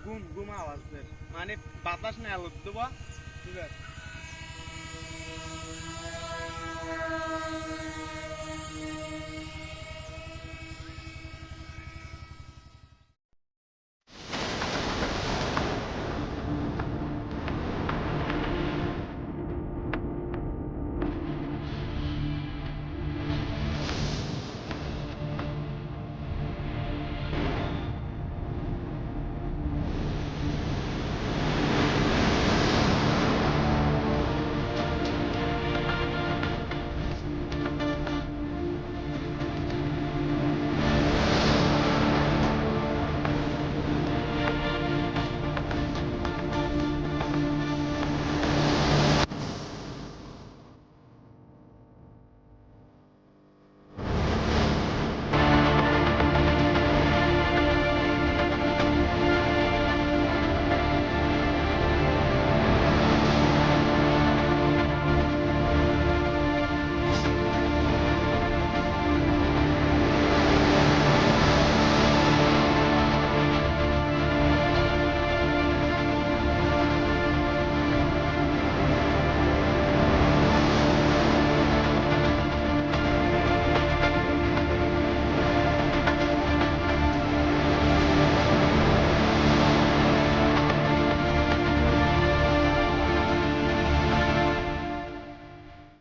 ঘুম ঘুম আওয়াজ বের মানে বাতাস না আলো দেবো ঠিক আছে।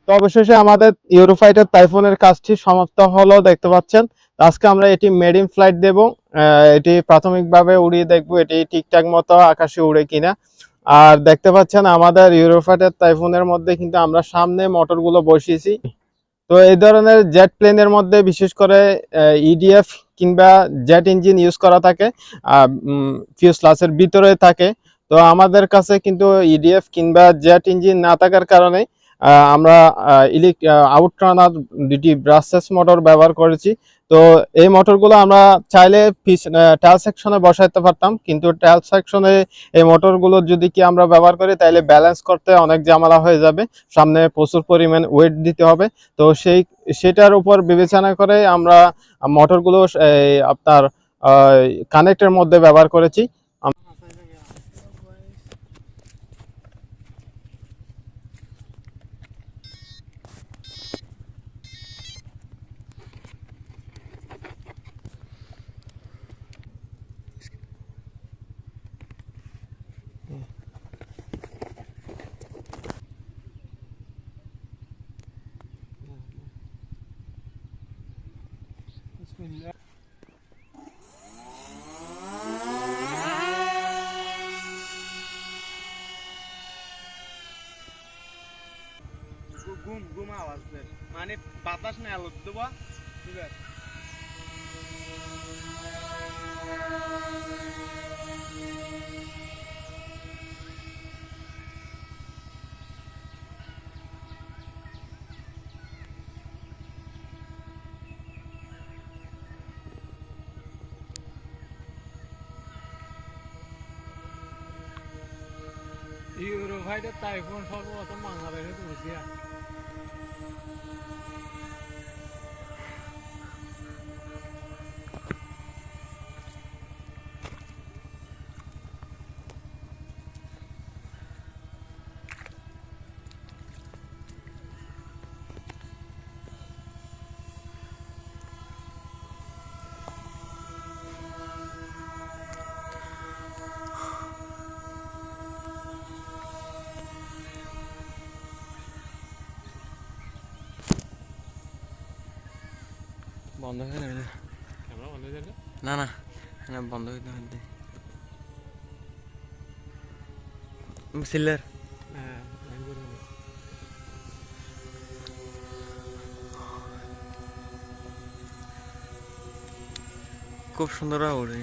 তো অবশেষে আমাদের ইউরোফাইটার টাইফুনের কাজটি সমাপ্ত হলো দেখতে পাচ্ছেন। আজকে আমরা এটি মেড ইন ফ্লাইট দেব। এটি প্রাথমিকভাবে উড়িয়ে দেখব এটি ঠিকঠাক মতো আকাশে উড়ে কিনা। আর দেখতে পাচ্ছেন আমাদের ইউরোফাইটার টাইফুনের মধ্যে কিন্তু আমরা সামনে মোটরগুলো বসিয়েছি। তো এই ধরনের জেট প্লেনের মধ্যে বিশেষ করে ইডিএফ কিংবা জেট ইঞ্জিন ইউজ করা থাকে, ফিউজলাসের ভিতরে থাকে। তো আমাদের কাছে কিন্তু ইডিএফ কিংবা জেট ইঞ্জিন না থাকার কারণে আমরা আউটরানার দুটি ব্রাসলেস মোটর ব্যবহার করেছি। তো এই মোটরগুলো আমরা চাইলে টেল সেকশনে বসাইতে পারতাম, কিন্তু টেল সেকশনে এই মোটরগুলো যদি কি আমরা ব্যবহার করি তাহলে ব্যালেন্স করতে অনেক ঝামেলা হয়ে যাবে, সামনে প্রচুর পরিমাণ ওয়েট দিতে হবে। তো সেটার উপর বিবেচনা করে আমরা মোটরগুলো আপনার কানেক্টের মধ্যে ব্যবহার করেছি। ঘুম ঘুম আওয়াজ বের মানে বাতাস না আলো দেবো ঠিক আছে। ইউরোফাইটার টাইফুন সর্বপ্রথম বাংলাদেশে তুলছি। বন্ধ হয়ে যাবে, ক্যামেরা বন্ধ হয়ে যাবে না না না বন্ধ হইতে হইতে সিলার। হ্যাঁ। খুব সুন্দর ওড়ে।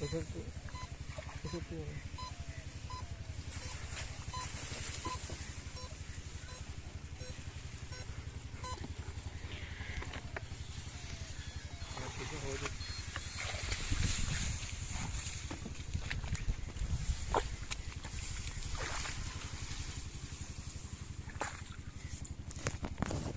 এসব